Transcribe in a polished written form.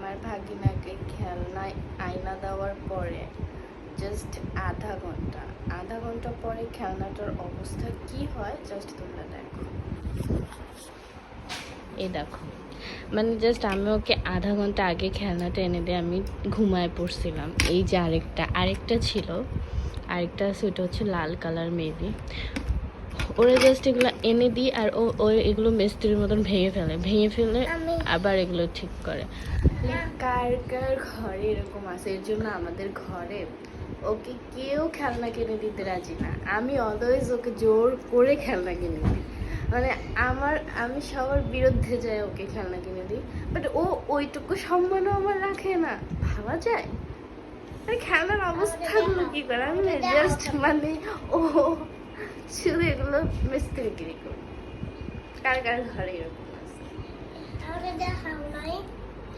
আমার ভাগিনাকে খেলনায় আয়না দেওয়ার পরে জাস্ট আধা ঘন্টা পরে খেলনাটার অবস্থা কি হয় জাস্ট তোমরা দেখো। এই দেখো, মানে জাস্ট আমি ওকে আধা ঘন্টা আগে খেলনাটা এনে দিয়ে আমি ঘুমায় পড়ছিলাম। এই যে আরেকটা ছিল, আরেকটা আছে, ওটা হচ্ছে লাল কালার মেবি। ওরা জাস্ট এগুলো এনে দিই আর ও এগুলো মিস্ত্রির মতন ভেঙে ফেলে আবার এগুলো ঠিক করে। কার কার ঘরে এরকম আছে? এর জন্য আমাদের ঘরে ওকে কেউ খেলনা কিনে দিতে রাজি না। আমি অলওয়েজ ওকে জোর করে খেলনা কিনে দিই, মানে আমি সবার বিরুদ্ধে যাই ওকে খেলনা কিনে দিই, বাট ও ওইটুকু সম্মানও আমার রাখে না। ভাবা যায় মানে খেলনার অবস্থাগুলো কি করে? আমি জাস্ট মানে ও শুধু এগুলো মিস্ত্রিগিরি করি। কার কার ঘরে এরকম আছে?